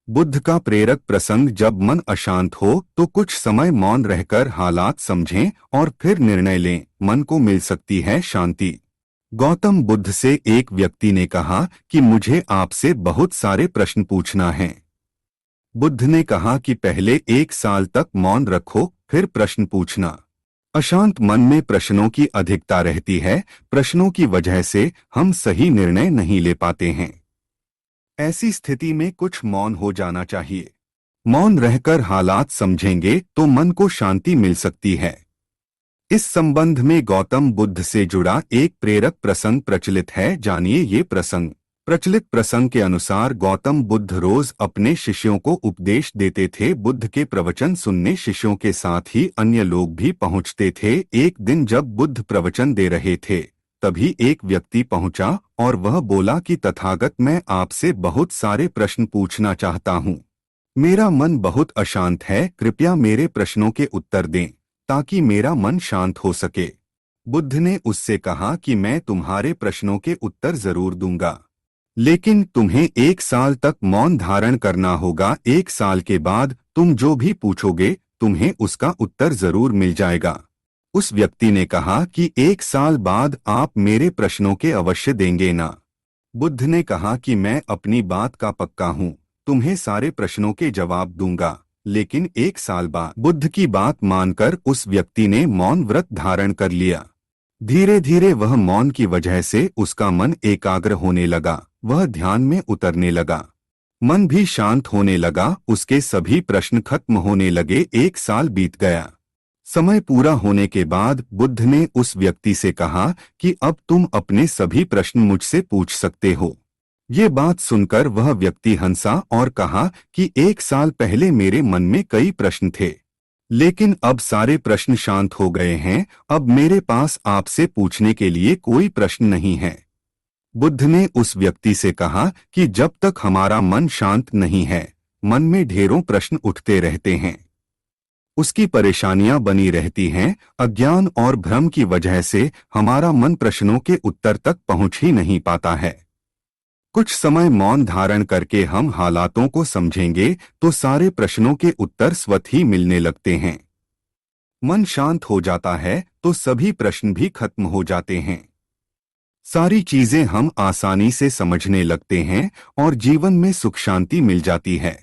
बुद्ध का प्रेरक प्रसंग। जब मन अशांत हो तो कुछ समय मौन रहकर हालात समझें और फिर निर्णय लें, मन को मिल सकती है शांति। गौतम बुद्ध से एक व्यक्ति ने कहा कि मुझे आपसे बहुत सारे प्रश्न पूछना है। बुद्ध ने कहा कि पहले 1 साल तक मौन रखो, फिर प्रश्न पूछना। अशांत मन में प्रश्नों की अधिकता रहती है। प्रश्नों की वजह से हम सही निर्णय नहीं ले पाते हैं। ऐसी स्थिति में कुछ मौन हो जाना चाहिए। मौन रहकर हालात समझेंगे तो मन को शांति मिल सकती है। इस संबंध में गौतम बुद्ध से जुड़ा एक प्रेरक प्रसंग प्रचलित है, जानिए ये प्रसंग। प्रचलित प्रसंग के अनुसार गौतम बुद्ध रोज अपने शिष्यों को उपदेश देते थे। बुद्ध के प्रवचन सुनने शिष्यों के साथ ही अन्य लोग भी पहुंचते थे। एक दिन जब बुद्ध प्रवचन दे रहे थे, तभी एक व्यक्ति पहुंचा और वह बोला कि तथागत, मैं आपसे बहुत सारे प्रश्न पूछना चाहता हूँ। मेरा मन बहुत अशांत है, कृपया मेरे प्रश्नों के उत्तर दें ताकि मेरा मन शांत हो सके। बुद्ध ने उससे कहा कि मैं तुम्हारे प्रश्नों के उत्तर जरूर दूंगा, लेकिन तुम्हें 1 साल तक मौन धारण करना होगा। 1 साल के बाद तुम जो भी पूछोगे तुम्हें उसका उत्तर जरूर मिल जाएगा। उस व्यक्ति ने कहा कि 1 साल बाद आप मेरे प्रश्नों के अवश्य देंगे ना? बुद्ध ने कहा कि मैं अपनी बात का पक्का हूँ, तुम्हें सारे प्रश्नों के जवाब दूंगा, लेकिन 1 साल बाद। बुद्ध की बात मानकर उस व्यक्ति ने मौन व्रत धारण कर लिया। धीरे धीरे वह मौन की वजह से उसका मन एकाग्र होने लगा, वह ध्यान में उतरने लगा, मन भी शांत होने लगा। उसके सभी प्रश्न खत्म होने लगे। 1 साल बीत गया। समय पूरा होने के बाद बुद्ध ने उस व्यक्ति से कहा कि अब तुम अपने सभी प्रश्न मुझसे पूछ सकते हो। ये बात सुनकर वह व्यक्ति हंसा और कहा कि 1 साल पहले मेरे मन में कई प्रश्न थे, लेकिन अब सारे प्रश्न शांत हो गए हैं। अब मेरे पास आपसे पूछने के लिए कोई प्रश्न नहीं है। बुद्ध ने उस व्यक्ति से कहा कि जब तक हमारा मन शांत नहीं है, मन में ढेरों प्रश्न उठते रहते हैं। उसकी परेशानियां बनी रहती हैं। अज्ञान और भ्रम की वजह से हमारा मन प्रश्नों के उत्तर तक पहुंच ही नहीं पाता है। कुछ समय मौन धारण करके हम हालातों को समझेंगे तो सारे प्रश्नों के उत्तर स्वतः ही मिलने लगते हैं। मन शांत हो जाता है तो सभी प्रश्न भी खत्म हो जाते हैं। सारी चीजें हम आसानी से समझने लगते हैं और जीवन में सुख शांति मिल जाती है।